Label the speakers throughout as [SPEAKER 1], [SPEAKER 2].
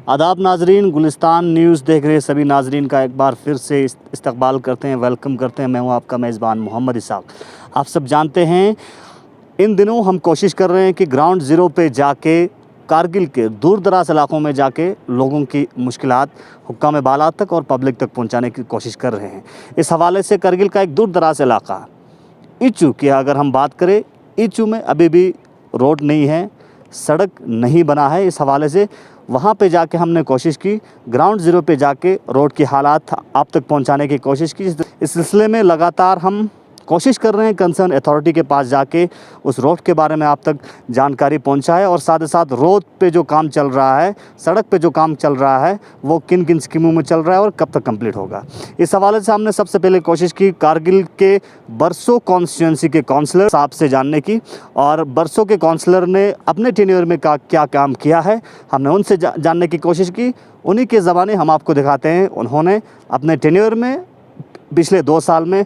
[SPEAKER 1] आदाब नाजरीन, गुलिस्तान न्यूज़ देख रहे सभी नाजरीन का एक बार फिर से इस्तकबाल करते हैं, वेलकम करते हैं। मैं हूं आपका मेज़बान मोहम्मद इसाक। आप सब जानते हैं इन दिनों हम कोशिश कर रहे हैं कि ग्राउंड ज़ीरो पे जाके कारगिल के दूर दराज इलाक़ों में जाके लोगों की मुश्किलात हुक्काम बाला तक और पब्लिक तक पहुंचाने की कोशिश कर रहे हैं। इस हवाले से कारगिल का एक दूर दराज इलाक़ा ईचू की अगर हम बात करें, ईचू में अभी भी रोड नहीं है, सड़क नहीं बना है। इस हवाले से वहाँ पे जाके हमने कोशिश की, ग्राउंड ज़ीरो पे जाके रोड की हालात आप तक पहुँचाने की कोशिश की। इस सिलसिले में लगातार हम कोशिश कर रहे हैं कंसर्न अथॉरिटी के पास जाके उस रोड के बारे में आप तक जानकारी पहुंचाए और साथ ही साथ रोड पे जो काम चल रहा है, सड़क पे जो काम चल रहा है, वो किन किन स्कीमों में चल रहा है और कब तक कंप्लीट होगा। इस हवाले से हमने सबसे पहले कोशिश की कारगिल के बरसों कॉन्स्टिट्यूंसी के काउंसलर साहब से जानने की, और बरसों के काउंसलर ने अपने टेन्योर में क्या काम किया है हमने उनसे जानने की कोशिश की। उन्हीं के ज़बानी हम आपको दिखाते हैं उन्होंने अपने टेन्योर में पिछले 2 साल में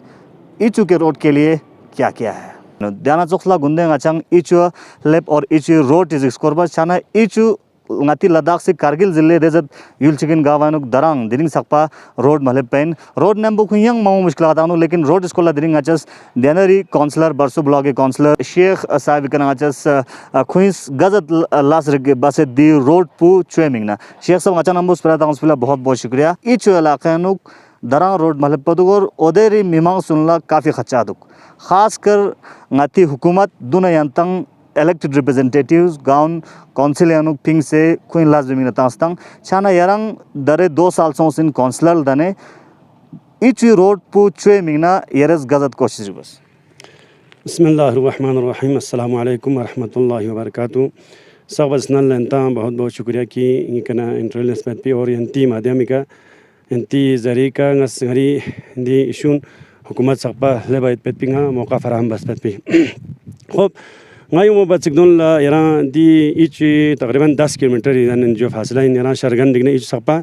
[SPEAKER 1] ईचू के रोड के लिए क्या किया है। ध्यान चोखला गुंदे ngachang ईचू लेप और ईचू रोड इज स्कोरबा छाना ईचू ngati लद्दाख से कारगिल जिले रेजत युलचिकिन गावानुक दरंग दिरिंग सकपा रोड मले पेन रोड नंबु खुयंग माउ मुश्किल दानु, लेकिन रोड स्कोला दिरिंग achas देनरी काउंसलर बरसु ब्लॉक के काउंसलर शेख साहिब के achas खुइस गजत लास रिग बसे दी रोड पु चुएमिंगना शेख सब अच्छा नंबर स्परा ताउंसला बहुत बहुत शुक्रिया। ईचू इलाके नुक दरंग रोड मले पदुगोर ओदेरी मिमांग सुनला काफ़ी खच्चा दुक, खासकर ngati हुकूमत दुना यंतंग elected representatives gaun council anu ping se kuin las bimina tastang chana yarang dare 2 साल सो sin councilor dane each road pu chwe mingna yeres gazat koशिश बस।
[SPEAKER 2] बिस्मिल्लाहिर्रहमानिर्रहीम, अस्सलाम वालेकुम वरहमतुल्लाहि वबरकातुहू। सब असनल लेंता बहुत बहुत शुक्रिया कि इकना इंटरनेट स्पेट पे और यंती Madhyamika यंती Zarika ngari di isun हुकूमत सकपा लेबाइत पेट पिंगा मौका फराहम बस पेट पी खूब ngayon bachigdon la yaran di ichi तकरीबन 10 किलोमीटर यानी जो फासला इन यारा शरगन दिगने इच सकपा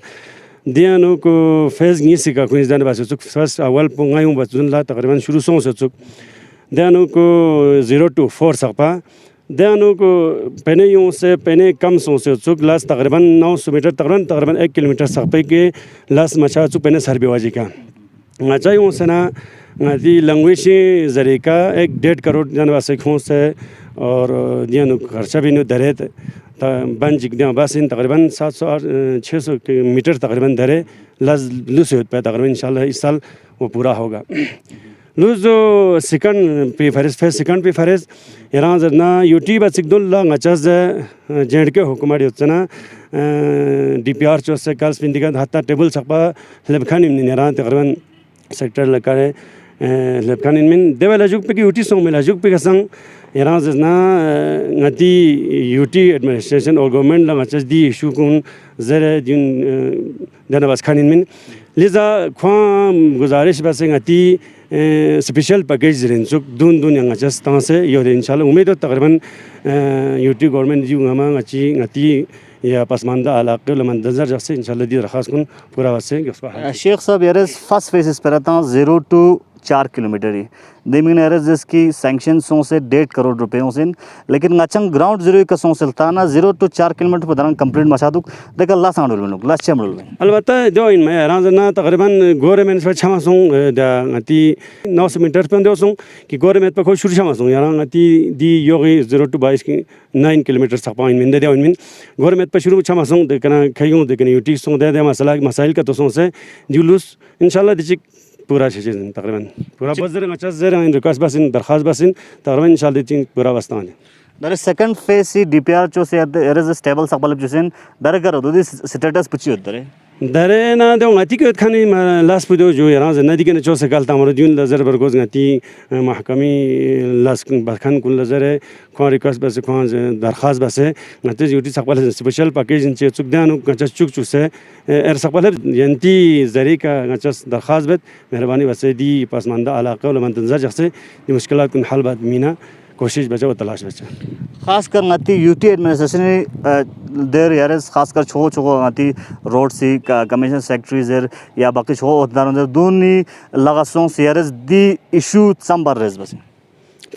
[SPEAKER 2] दियानो को फेज नीसी का कुछ दान बास चुक फर्स्ट अवल पो ngayon bachigdon la तकरीबन शुरू से चुक दियानो को 0 to 4 सकपा दियानो को पहले यूं से पहले कम से चुक लास तकरीबन 900 मीटर तकरीबन 1 किलोमीटर सकपे के लास मचा चुक पहले सरबेवाजी का ngayon से ना ngati लैंग्वेज जरिका 1.5 करोड़ जानवासे खों से और दियानो खर्चा भी नो दरे बन जिगदिया बस इन तकरीबन 700-600 मीटर तकरीबन दरे लज लूस होता है तकरीबन इंशाल्लाह इस साल वो पूरा होगा। लूज जो सेकंड सेकंड प्रीफरेंस इरान जना यूटी बचिकदुल्ला ngachas जेंड के हुकूमत योजना डीपीआर चो से कल स्पिंदिका हत्ता टेबल सकपा लेबखान इरान तकरीबन सेक्टर लकारे लेबखान इनमें देवला जुग पे की यूटी सो में जुग पे कसंग इरान जना ngati यूटी एडमिनिस्ट्रेशन और गवर्नमेंट ला ngachas दी इशू कुन जरे दिन दनवास खान इनमें लिजा ख्वा गुजारिश बस ngati स्पेशल पैकेज रेंजुक दून ngachas ता से यो इंशाल्लाह उम्मीद है तकरीबन यूटी गवर्नमेंट जी ngati या पसमानदा इलाके लमंदजर जैसे इंशाल्लाह दी दरखास्त कुन पूरा वसे
[SPEAKER 1] शेख साहब यारेस फर्स्ट फेस पर 0 to 4 किलोमीटर ही देमिंग एरज जिसकी सैंक्शन सो से 1.5 करोड़ रुपए से, लेकिन ngachang ग्राउंड जीरो का सो सल्ताना 0 to 4 किलोमीटर पर कंप्लीट मसादुक देखा ला सांडल में ला चमड़ल में
[SPEAKER 2] अलबत्ता दो इन में राजना तकरीबन गवर्नमेंट से छमा सो ngati 900 मीटर पर दो सो कि गवर्नमेंट पर कोई शुरू छमा सो यार ngati दी योगी 0 to 9 किलोमीटर सकपा इन में दे इन गवर्नमेंट पर शुरू छमा सो देखना खयो देखने यूटी सो दे मसाइल का तो सो से जुलूस इंशाल्लाह दिच पूरा चीज़ तकरीबन पूरा बजर ngachas जरा इन रिक्वेस्ट बस इन दरखास्त बस इन तकरीबन इंशाल्लाह दिन पूरा वास्ता है
[SPEAKER 1] दर सेकंड फेज सी डीपीआर चो से एरज स्टेबल सकबल जुसेन दर करो दो स्टेटस पुची उधर
[SPEAKER 2] दरे ना दो ngati के खानी लास्ट पुदो जो यार नदी के चो से गलता मरो दिन लजर बरगोज ngati महकमी लास्ट बखन कुल लजर खो रिक्वेस्ट बस खो दरखास्त बस ngati यूटी सकबल स्पेशल पैकेज इन चे चुक दानु ngachas चुक से एर सकबल यंती जरी का ngachas दरखास्त बत मेहरबानी बस दी पसमानदा इलाके और मंतजर जैसे मुश्किलात कुन हल बात मीना कोशिश बचा और तलाश बचा
[SPEAKER 1] खासकर ngati यूटी एडमिनिस्ट्रेशन देर यारेस खासकर छो ngati road C commission secretaries या बाकी छो उदाहरण दूनी लगासों से यारेस दी इशू संबर रेस बस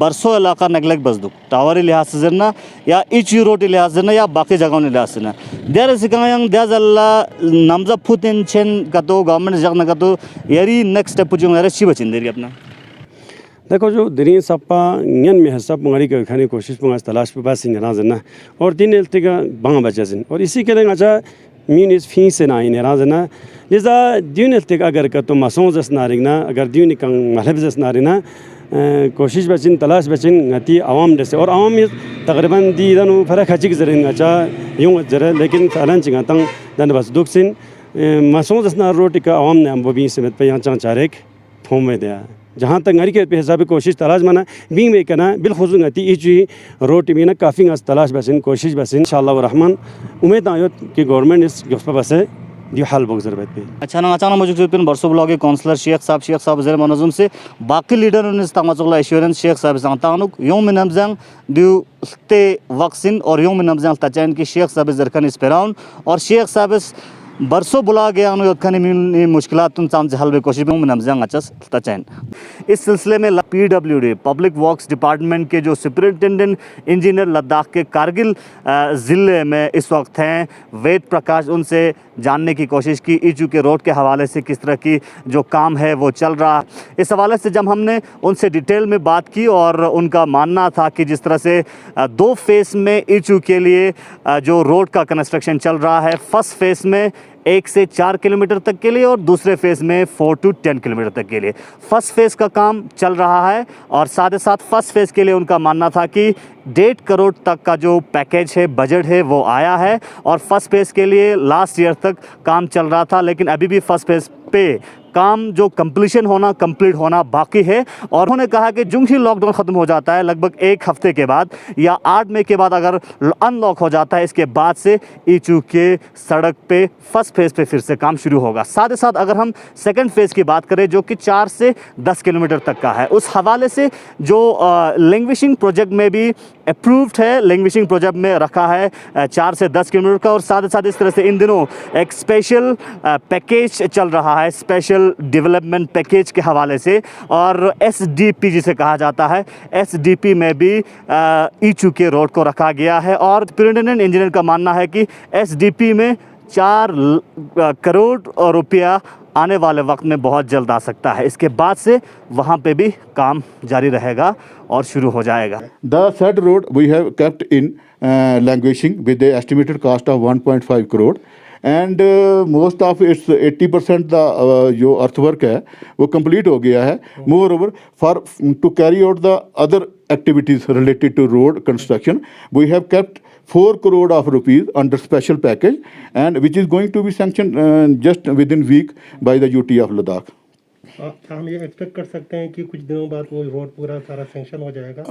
[SPEAKER 1] बरसों इलाका नगलेक बसदुक टावरी लिहाज से जरना या इची रोटी लिहाज से या बाकी जगहों ने लिहाज से ना देर सिकायं देर अल्लाह नमज़ा फुटिन चेन कतो गवर्नमेंट जगह न कतो यारी नेक्स्ट स्टेप जो मेरे ची बचिन देरी अपना
[SPEAKER 2] देखो जो दरिया सपा इन में है सब मंगारी का खाने कोशिश पंगा तलाश पे बात सिंह राजना और दिन एल्ते का बांग बचाजिन और इसी के लिए अच्छा मीन इस फी से ना इन राजना लिजा दिन एल्ते का अगर का तो मसों जस नारिगना अगर दिन का महलब जस नारिना कोशिश बचिन तलाश बचिन गति आवाम जैसे और आवाम में तकरीबन दी दानु फरक हचिक जरें अच्छा यूं जरे लेकिन सालन चिंगा तंग दान बस दुखसिन मसों जस नार रोटी का आवाम ने हम वो भी समेत पे यहाँ चांद चारेक फॉर्म में दिया जहाँ तक गरी के हिसाब कोशिश तलाश मना बिंग में करना बिलखुसूस गति इची रोटी में ना काफ़ी तलाश बसिन कोशिश बसिन इंशाअल्लाह रहमान उम्मीद आयो कि गवर्नमेंट इस गफ्फा बसे दी हाल बगजर बैठ पे
[SPEAKER 1] अचानक मौजूद पिन बरसों ब्लॉग काउंसलर शेख साहब वज़ीर मनज़ुम से बाकी लीडर ने तमाजुल्ला एश्योरेंस शेख साहब सांतानुक योम नमजंग दु ते वक्सिन और योम नमजंग तचैन की शेख साहब जरखन इस पेराउन और शेख साहब बरसों बुला गया उन्होंने मुश्किलात तुम सामने हल में कोशिश में नमजंग अच्छस तचैन इस सिलसिले में PWD पब्लिक वर्क्स डिपार्टमेंट के जो सुपरिटेंडेंट इंजीनियर लद्दाख के कारगिल ज़िले में इस वक्त हैं वेद प्रकाश उनसे जानने की कोशिश की ईचू के रोड के हवाले से किस तरह की जो काम है वो चल रहा है। इस हवाले से जब हमने उनसे डिटेल में बात की और उनका मानना था कि जिस तरह से 2 फेज़ में ईचू के लिए जो रोड का कंस्ट्रक्शन चल रहा है, फर्स्ट फेज़ में 1 से 4 किलोमीटर तक के लिए और दूसरे फेज़ में 4 to 10 किलोमीटर तक के लिए फर्स्ट फेज़ का काम चल रहा है और साथ ही साथ फर्स्ट फेज़ के लिए उनका मानना था कि 1.5 करोड़ तक का जो पैकेज है बजट है वो आया है और फर्स्ट फेज़ के लिए लास्ट ईयर तक काम चल रहा था, लेकिन अभी भी फर्स्ट फेज़ पे काम जो कंप्लीट होना बाकी है। और उन्होंने कहा कि जो ही लॉकडाउन ख़त्म हो जाता है लगभग 1 हफ्ते के बाद या 8 मई के बाद अगर अनलॉक हो जाता है, इसके बाद से ईचू के सड़क पे फर्स्ट फेज़ पे फिर से काम शुरू होगा। साथ ही साथ अगर हम सेकंड फेज़ की बात करें जो कि 4 से 10 किलोमीटर तक का है, उस हवाले से जो लैंग्वेजिंग प्रोजेक्ट में भी अप्रूव्ड है, लैंग्वेजिंग प्रोजेक्ट में रखा है 4 से 10 किलोमीटर का। और साथ ही साथ इस तरह से इन दिनों एक स्पेशल पैकेज चल रहा है, स्पेशल डेवलपमेंट पैकेज के हवाले से, और SDP जिसे कहा जाता है, SDP में भी ईचू के रोड को रखा गया है। और सुपरिटेंडेंट इंजीनियर का मानना है कि SDP में 4 करोड़ रुपया आने वाले वक्त में बहुत जल्द आ सकता है। इसके बाद से वहाँ पे भी काम जारी रहेगा और शुरू हो जाएगा।
[SPEAKER 3] The said road we have kept in languishing with the estimated cost of 1.5 crore and most of its 80% the जो earthwork है वो complete हो गया है। Moreover, for to carry out the other activities related to road construction, we have kept 4 crore of rupees under special package and which is going to be sanctioned just within week by the UT of Ladakh.
[SPEAKER 4] हम ये expect कर सकते हैं कि कुछ दिनों बाद वो रोड पूरा सारा सैंक्शन हो जाएगा?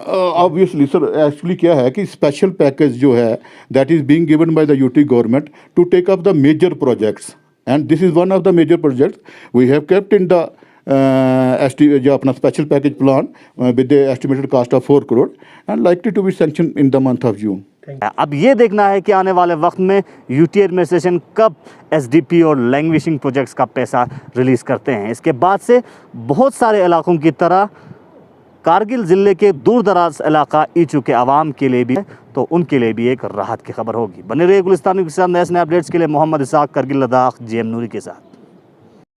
[SPEAKER 3] ऑब्वियसली सर, एक्चुअली क्या है कि स्पेशल पैकेज जो है that is being given by the UT government to take up the major projects and this is one of the major projects we have kept in the जो अपना special package plan with the estimated cost of 4 crore and likely to be sanction in the month of June.
[SPEAKER 1] अब ये देखना है कि आने वाले वक्त में यूटी एडमिनिस्ट्रेशन कब SDP और लैंग्वेजिंग प्रोजेक्ट्स का पैसा रिलीज़ करते हैं। इसके बाद से बहुत सारे इलाकों की तरह कारगिल ज़िले के दूर दराज इलाका ईचू के आवाम के लिए भी है, तो उनके लिए भी एक राहत की खबर होगी। बने रहिए गुलिस्तान के साथ नए अपडेट्स के लिए। मोहम्मद इसाक, करगिल लद्दाख, JM नूरी के साथ।